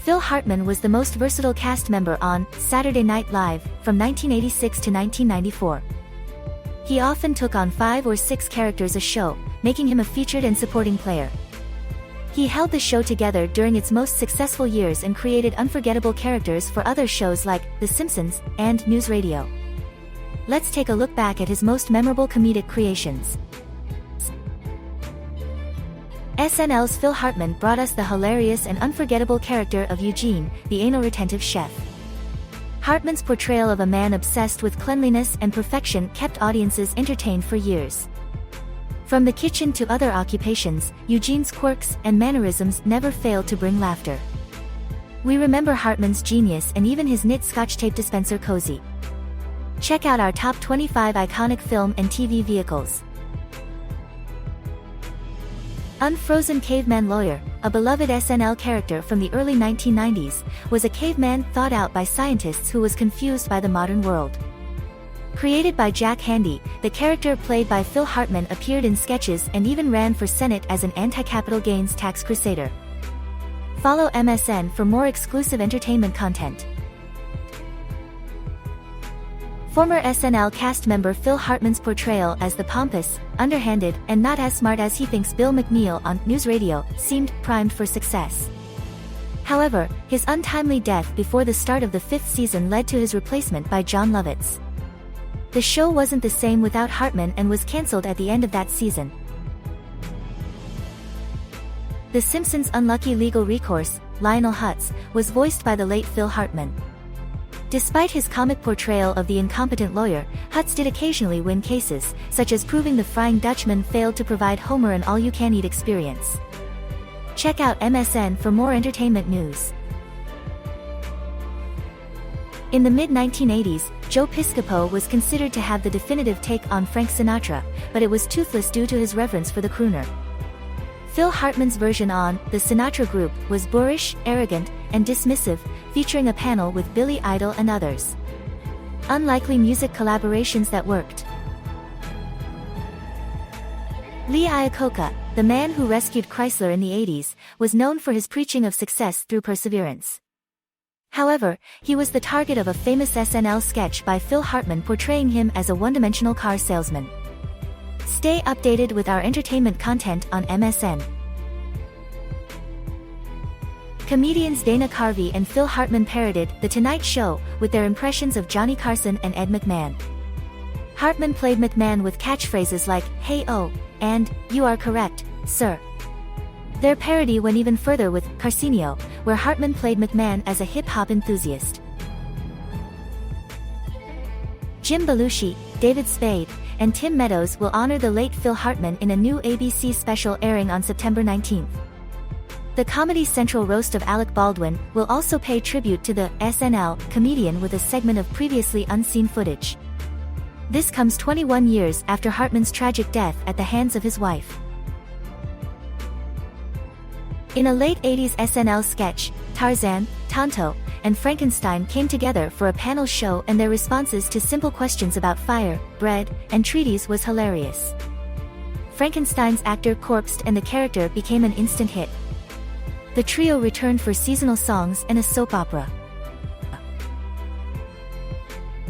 Phil Hartman was the most versatile cast member on Saturday Night Live from 1986 to 1994. He often took on 5 or 6 characters a show, making him a featured and supporting player. He held the show together during its most successful years and created unforgettable characters for other shows like The Simpsons and News Radio. Let's take a look back at his most memorable comedic creations. SNL's Phil Hartman brought us the hilarious and unforgettable character of Eugene, the anal-retentive chef. Hartman's portrayal of a man obsessed with cleanliness and perfection kept audiences entertained for years. From the kitchen to other occupations, Eugene's quirks and mannerisms never failed to bring laughter. We remember Hartman's genius and even his knit Scotch tape dispenser cozy. Check out our top 25 iconic film and TV vehicles. Unfrozen Caveman Lawyer, a beloved SNL character from the early 1990s, was a caveman thought out by scientists who was confused by the modern world. Created by Jack Handy, the character played by Phil Hartman appeared in sketches and even ran for Senate as an anti-capital gains tax crusader. Follow MSN for more exclusive entertainment content. Former SNL cast member Phil Hartman's portrayal as the pompous, underhanded, and not as smart as he thinks Bill McNeil on News Radio seemed primed for success. However, his untimely death before the start of the 5th season led to his replacement by Jon Lovitz. The show wasn't the same without Hartman and was cancelled at the end of that season. The Simpsons' unlucky legal recourse, Lionel Hutz, was voiced by the late Phil Hartman. Despite his comic portrayal of the incompetent lawyer, Hutz did occasionally win cases, such as proving the Flying Dutchman failed to provide Homer an all-you-can-eat experience. Check out MSN for more entertainment news. In the mid-1980s, Joe Piscopo was considered to have the definitive take on Frank Sinatra, but it was toothless due to his reverence for the crooner. Phil Hartman's version on The Sinatra Group was boorish, arrogant, and dismissive, featuring a panel with Billy Idol and others. Unlikely music collaborations that worked. Lee Iacocca, the man who rescued Chrysler in the 80s, was known for his preaching of success through perseverance. However, he was the target of a famous SNL sketch by Phil Hartman portraying him as a one-dimensional car salesman. Stay updated with our entertainment content on MSN. Comedians Dana Carvey and Phil Hartman parodied The Tonight Show with their impressions of Johnny Carson and Ed McMahon. Hartman played McMahon with catchphrases like, "Hey oh," and "You are correct, sir." Their parody went even further with Carcinio, where Hartman played McMahon as a hip-hop enthusiast. Jim Belushi, David Spade, and Tim Meadows will honor the late Phil Hartman in a new ABC special airing on September 19th. The Comedy Central roast of Alec Baldwin will also pay tribute to the SNL comedian with a segment of previously unseen footage. This comes 21 years after Hartman's tragic death at the hands of his wife. In a late 80s SNL sketch, Tarzan, Tonto, and Frankenstein came together for a panel show, and their responses to simple questions about fire, bread, and treaties was hilarious. Frankenstein's actor corpsed and the character became an instant hit. The trio returned for seasonal songs and a soap opera.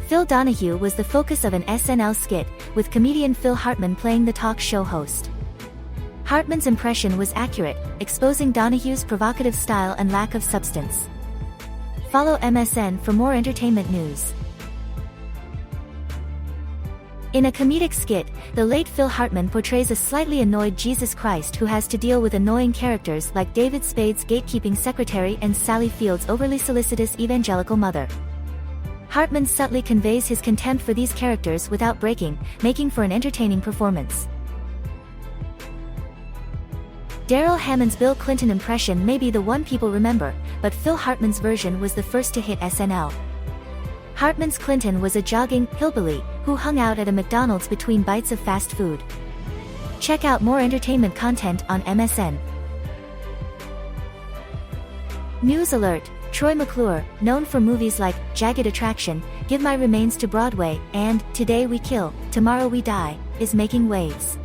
Phil Donahue was the focus of an SNL skit, with comedian Phil Hartman playing the talk show host. Hartman's impression was accurate, exposing Donahue's provocative style and lack of substance. Follow MSN for more entertainment news. In a comedic skit, the late Phil Hartman portrays a slightly annoyed Jesus Christ who has to deal with annoying characters like David Spade's gatekeeping secretary and Sally Field's overly solicitous evangelical mother. Hartman subtly conveys his contempt for these characters without breaking, making for an entertaining performance. Daryl Hammond's Bill Clinton impression may be the one people remember, but Phil Hartman's version was the first to hit SNL. Hartman's Clinton was a jogging hillbilly who hung out at a McDonald's between bites of fast food. Check out more entertainment content on MSN. News alert: Troy McClure, known for movies like Jagged Attraction, Give My Remains to Broadway, and Today We Kill, Tomorrow We Die, is making waves.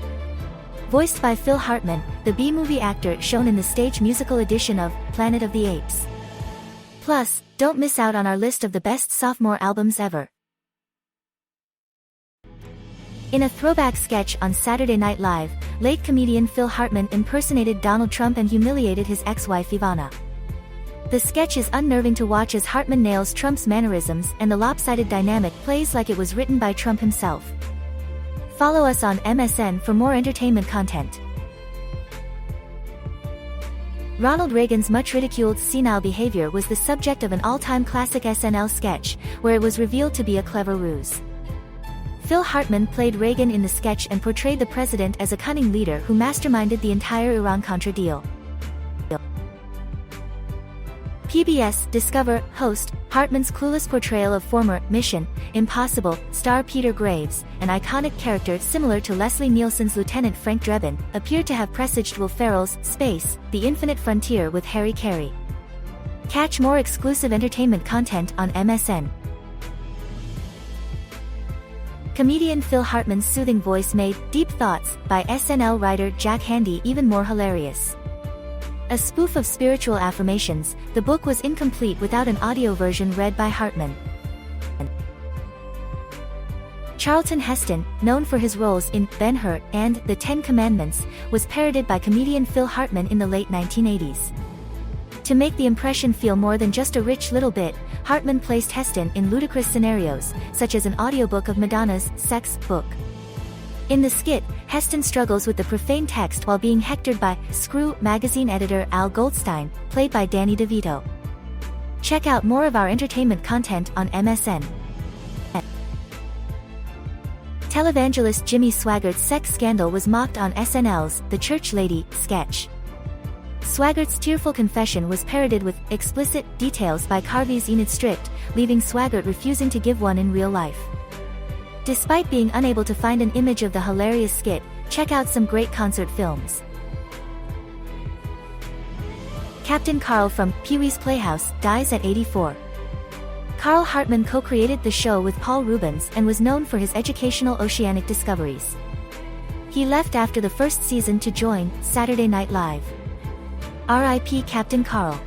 Voiced by Phil Hartman, the B-movie actor shown in the stage musical edition of Planet of the Apes. Plus, don't miss out on our list of the best sophomore albums ever. In a throwback sketch on Saturday Night Live, late comedian Phil Hartman impersonated Donald Trump and humiliated his ex-wife Ivana. The sketch is unnerving to watch as Hartman nails Trump's mannerisms and the lopsided dynamic plays like it was written by Trump himself. Follow us on MSN for more entertainment content. Ronald Reagan's much-ridiculed senile behavior was the subject of an all-time classic SNL sketch, where it was revealed to be a clever ruse. Phil Hartman played Reagan in the sketch and portrayed the president as a cunning leader who masterminded the entire Iran-Contra deal. PBS Discover host Hartman's clueless portrayal of former Mission Impossible star Peter Graves, an iconic character similar to Leslie Nielsen's Lieutenant Frank Drebin, appeared to have presaged Will Ferrell's Space, The Infinite Frontier with Harry Carey. Catch more exclusive entertainment content on MSN. Comedian Phil Hartman's soothing voice made Deep Thoughts by SNL writer Jack Handey even more hilarious. A spoof of spiritual affirmations, the book was incomplete without an audio version read by Hartman. Charlton Heston, known for his roles in Ben-Hur and The Ten Commandments, was parodied by comedian Phil Hartman in the late 1980s. To make the impression feel more than just a rich little bit, Hartman placed Heston in ludicrous scenarios, such as an audiobook of Madonna's Sex book. In the skit, Heston struggles with the profane text while being hectored by Screw magazine editor Al Goldstein, played by Danny DeVito. Check out more of our entertainment content on MSN. Televangelist Jimmy Swaggart's sex scandal was mocked on SNL's The Church Lady sketch. Swaggart's tearful confession was parodied with explicit details by Carvey's Enid Strict, leaving Swaggart refusing to give one in real life. Despite being unable to find an image of the hilarious skit, check out some great concert films. Captain Carl from Pee-wee's Playhouse dies at 84. Carl Hartman co-created the show with Paul Reubens and was known for his educational oceanic discoveries. He left after the first season to join Saturday Night Live. R.I.P. Captain Carl.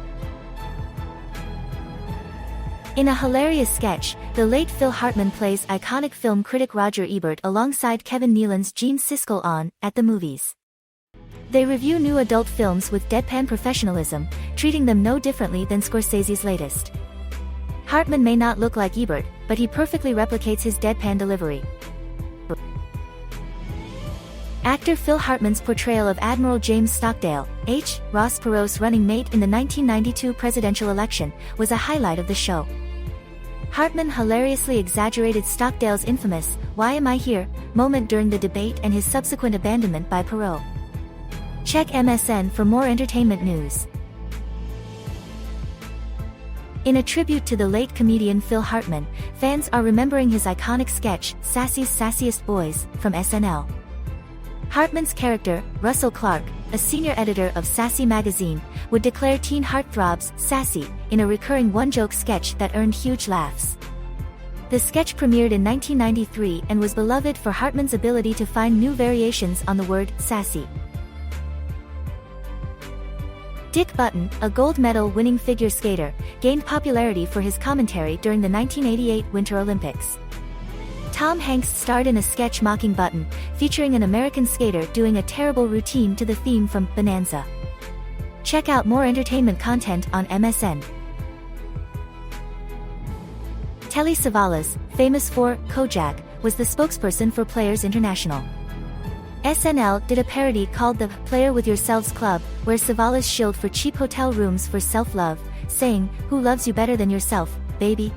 In a hilarious sketch, the late Phil Hartman plays iconic film critic Roger Ebert alongside Kevin Nealon's Gene Siskel on At the Movies. They review new adult films with deadpan professionalism, treating them no differently than Scorsese's latest. Hartman may not look like Ebert, but he perfectly replicates his deadpan delivery. Actor Phil Hartman's portrayal of Admiral James Stockdale, H. Ross Perot's running mate in the 1992 presidential election, was a highlight of the show. Hartman hilariously exaggerated Stockdale's infamous, "Why am I here?" moment during the debate and his subsequent abandonment by Perot. Check MSN for more entertainment news. In a tribute to the late comedian Phil Hartman, fans are remembering his iconic sketch, Sassy's Sassiest Boys, from SNL. Hartman's character, Russell Clark, a senior editor of Sassy magazine, would declare teen heartthrobs sassy in a recurring one-joke sketch that earned huge laughs. The sketch premiered in 1993 and was beloved for Hartman's ability to find new variations on the word sassy. Dick Button, a gold medal-winning figure skater, gained popularity for his commentary during the 1988 Winter Olympics. Tom Hanks starred in a sketch mocking Button, featuring an American skater doing a terrible routine to the theme from Bonanza. Check out more entertainment content on MSN. Telly Savalas, famous for Kojak, was the spokesperson for Players International. SNL did a parody called the Player With Yourselves Club, where Savalas shilled for cheap hotel rooms for self-love, saying, "Who loves you better than yourself, baby?"